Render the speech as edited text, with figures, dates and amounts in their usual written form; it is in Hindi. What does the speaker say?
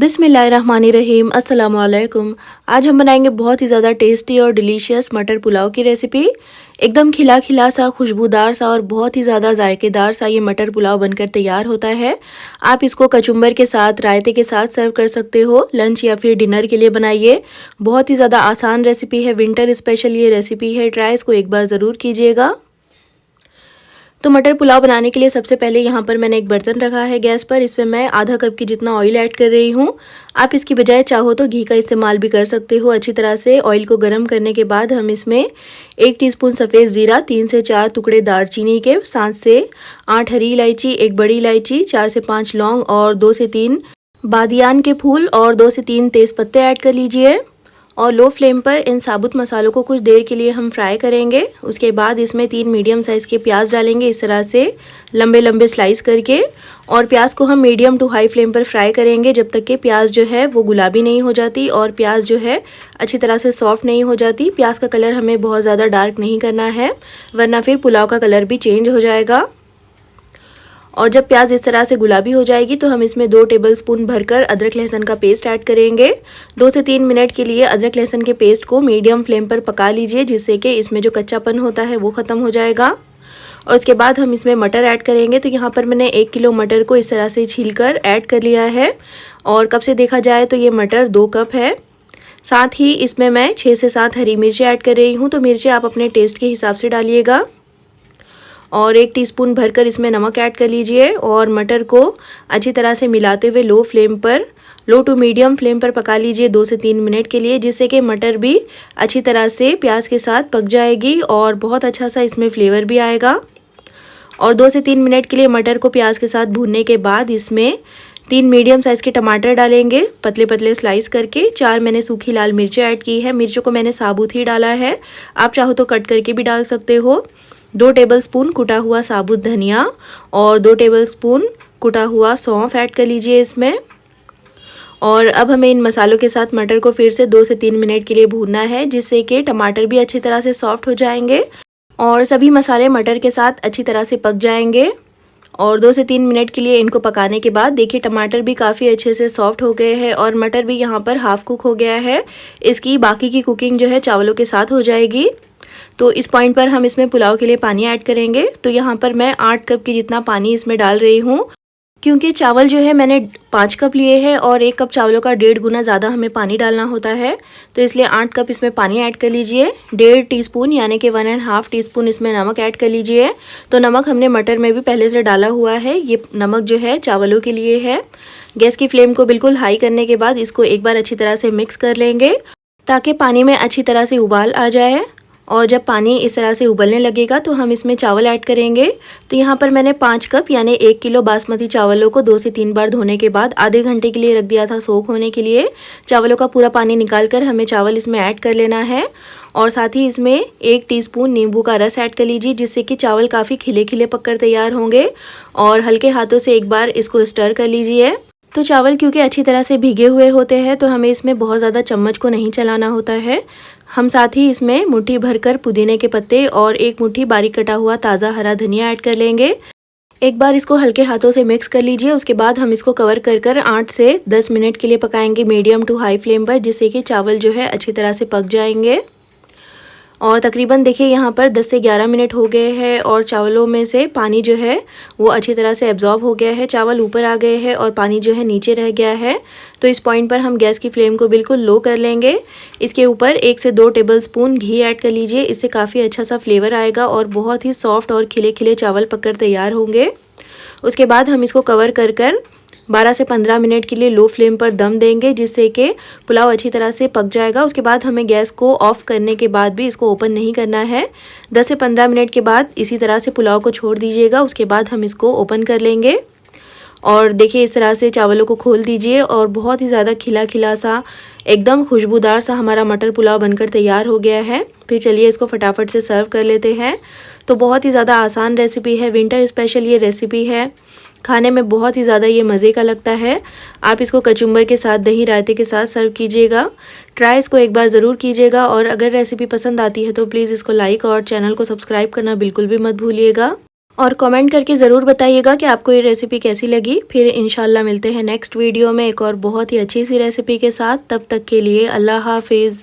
बिस्मिल्लाहिर्रहमानिर्रहीम अस्सलाम वालेकुम। आज हम बनाएंगे बहुत ही ज़्यादा टेस्टी और डिलीशियस मटर पुलाव की रेसिपी। एकदम खिला खिला सा, खुशबूदार सा और बहुत ही ज़्यादा जायकेदार सा ये मटर पुलाव बनकर तैयार होता है। आप इसको कचुम्बर के साथ, रायते के साथ सर्व कर सकते हो। लंच या फिर डिनर के लिए बनाइए। बहुत ही ज़्यादा आसान रेसिपी है, विंटर स्पेशल ये रेसिपी है। ट्राई इसको एक बार ज़रूर कीजिएगा। तो मटर पुलाव बनाने के लिए सबसे पहले यहाँ पर मैंने एक बर्तन रखा है गैस पर। इसमें मैं आधा कप की जितना ऑयल ऐड कर रही हूँ। आप इसकी बजाय चाहो तो घी का इस्तेमाल भी कर सकते हो। अच्छी तरह से ऑयल को गर्म करने के बाद हम इसमें 1 टीस्पून सफ़ेद ज़ीरा, 3 से 4 टुकड़े दालचीनी के, 7 से 8 हरी इलायची, 1 बड़ी इलायची, 4 से 5 लौंग और 2 से 3 बादियान के फूल और 2 से 3 तेज़ पत्ते ऐड कर लीजिए। और लो फ्लेम पर इन साबुत मसालों को कुछ देर के लिए हम फ्राई करेंगे। उसके बाद इसमें 3 मीडियम साइज़ के प्याज डालेंगे, इस तरह से लंबे लंबे स्लाइस करके। और प्याज को हम मीडियम टू हाई फ्लेम पर फ्राई करेंगे जब तक कि प्याज जो है वो गुलाबी नहीं हो जाती और प्याज जो है अच्छी तरह से सॉफ्ट नहीं हो जाती। प्याज का कलर हमें बहुत ज़्यादा डार्क नहीं करना है, वरना फिर पुलाव का कलर भी चेंज हो जाएगा। और जब प्याज इस तरह से गुलाबी हो जाएगी तो हम इसमें 2 टेबलस्पून भरकर अदरक लहसुन का पेस्ट ऐड करेंगे। 2 से 3 मिनट के लिए अदरक लहसुन के पेस्ट को मीडियम फ्लेम पर पका लीजिए, जिससे कि इसमें जो कच्चापन होता है वो ख़त्म हो जाएगा। और उसके बाद हम इसमें मटर ऐड करेंगे। तो यहाँ पर मैंने 1 किलो मटर को इस तरह से छीलकर ऐड कर लिया है। और कप से देखा जाए तो ये मटर 2 कप है। साथ ही इसमें मैं 6 से 7 हरी मिर्ची ऐड कर रही हूँ। तो मिर्ची आप अपने टेस्ट के हिसाब से डालिएगा। और 1 टीस्पून भरकर इसमें नमक ऐड कर लीजिए और मटर को अच्छी तरह से मिलाते हुए लो टू मीडियम फ्लेम पर पका लीजिए 2 से 3 मिनट के लिए, जिससे कि मटर भी अच्छी तरह से प्याज के साथ पक जाएगी और बहुत अच्छा सा इसमें फ्लेवर भी आएगा। और 2 से 3 मिनट के लिए मटर को प्याज के साथ भूनने के बाद इसमें 3 मीडियम साइज़ के टमाटर डालेंगे, पतले पतले स्लाइस करके। 4 मैंने सूखी लाल मिर्चें ऐड की है। मिर्चों को मैंने साबुत ही डाला है, आप चाहो तो कट करके भी डाल सकते हो। 2 टेबलस्पून कुटा हुआ साबुत धनिया और 2 टेबलस्पून कुटा हुआ सौंफ ऐड कर लीजिए इसमें। और अब हमें इन मसालों के साथ मटर को फिर से 2 से 3 मिनट के लिए भूनना है, जिससे कि टमाटर भी अच्छी तरह से सॉफ्ट हो जाएंगे और सभी मसाले मटर के साथ अच्छी तरह से पक जाएंगे। और 2 से 3 मिनट के लिए इनको पकाने के बाद देखिए टमाटर भी काफ़ी अच्छे से सॉफ्ट हो गए हैं और मटर भी यहाँ पर हाफ़ कुक हो गया है। इसकी बाकी की कुकिंग जो है चावलों के साथ हो जाएगी। तो इस पॉइंट पर हम इसमें पुलाव के लिए पानी ऐड करेंगे। तो यहाँ पर मैं 8 कप की जितना पानी इसमें डाल रही हूँ, क्योंकि चावल जो है मैंने 5 कप लिए हैं और 1 कप चावलों का 1.5 गुना ज़्यादा हमें पानी डालना होता है। तो इसलिए 8 कप इसमें पानी ऐड कर लीजिए। 1.5 टीस्पून यानी कि 1.5 टीस्पून इसमें नमक ऐड कर लीजिए। तो नमक हमने मटर में भी पहले से डाला हुआ है, ये नमक जो है चावलों के लिए है। गैस की फ्लेम को बिल्कुल हाई करने के बाद इसको एक बार अच्छी तरह से मिक्स कर लेंगे, ताकि पानी में अच्छी तरह से उबाल आ जाए। और जब पानी इस तरह से उबलने लगेगा तो हम इसमें चावल ऐड करेंगे। तो यहाँ पर मैंने 5 कप यानी 1 किलो बासमती चावलों को 2 से 3 बार धोने के बाद आधे घंटे के लिए रख दिया था सोख होने के लिए। चावलों का पूरा पानी निकाल कर हमें चावल इसमें ऐड कर लेना है। और साथ ही इसमें 1 टीस्पून नींबू का रस ऐड कर लीजिए, जिससे कि चावल काफ़ी खिले खिले पककर तैयार होंगे। और हल्के हाथों से एक बार इसको स्टर कर लीजिए। तो चावल क्योंकि अच्छी तरह से भीगे हुए होते हैं तो हमें इसमें बहुत ज़्यादा चम्मच को नहीं चलाना होता है। हम साथ ही इसमें मुट्ठी भरकर पुदीने के पत्ते और 1 मुट्ठी बारीक कटा हुआ ताज़ा हरा धनिया ऐड कर लेंगे। एक बार इसको हल्के हाथों से मिक्स कर लीजिए। उसके बाद हम इसको कवर कर 8 से 10 मिनट के लिए पकाएंगे मीडियम टू हाई फ्लेम पर, जिससे कि चावल जो है अच्छी तरह से पक जाएंगे। और तकरीबन देखिए यहाँ पर 10 से 11 मिनट हो गए हैं और चावलों में से पानी जो है वो अच्छी तरह से एब्जॉर्ब हो गया है। चावल ऊपर आ गए हैं और पानी जो है नीचे रह गया है। तो इस पॉइंट पर हम गैस की फ्लेम को बिल्कुल लो कर लेंगे। इसके ऊपर 1 से 2 टेबलस्पून घी ऐड कर लीजिए, इससे काफ़ी अच्छा सा फ्लेवर आएगा और बहुत ही सॉफ्ट और खिले खिले चावल पककर तैयार होंगे। उसके बाद हम इसको कवर कर 12 से 15 मिनट के लिए लो फ्लेम पर दम देंगे, जिससे कि पुलाव अच्छी तरह से पक जाएगा। उसके बाद हमें गैस को ऑफ करने के बाद भी इसको ओपन नहीं करना है। 10 से 15 मिनट के बाद इसी तरह से पुलाव को छोड़ दीजिएगा। उसके बाद हम इसको ओपन कर लेंगे और देखिए इस तरह से चावलों को खोल दीजिए और बहुत ही ज़्यादा खिला खिला सा, एकदम खुशबूदार सा हमारा मटर पुलाव बनकर तैयार हो गया है। फिर चलिए इसको फटाफट से सर्व कर लेते हैं। तो बहुत ही ज़्यादा आसान रेसिपी है, विंटर स्पेशल ये रेसिपी है। खाने में बहुत ही ज़्यादा ये मज़े का लगता है। आप इसको कचुम्बर के साथ, दही रायते के साथ सर्व कीजिएगा। ट्राई इसको एक बार ज़रूर कीजिएगा और अगर रेसिपी पसंद आती है तो प्लीज़ इसको लाइक और चैनल को सब्सक्राइब करना बिल्कुल भी मत भूलिएगा। और कमेंट करके ज़रूर बताइएगा कि आपको ये रेसिपी कैसी लगी। फिर इंशाल्लाह मिलते हैं नेक्स्ट वीडियो में एक और बहुत ही अच्छी सी रेसिपी के साथ। तब तक के लिए अल्लाह हाफिज़।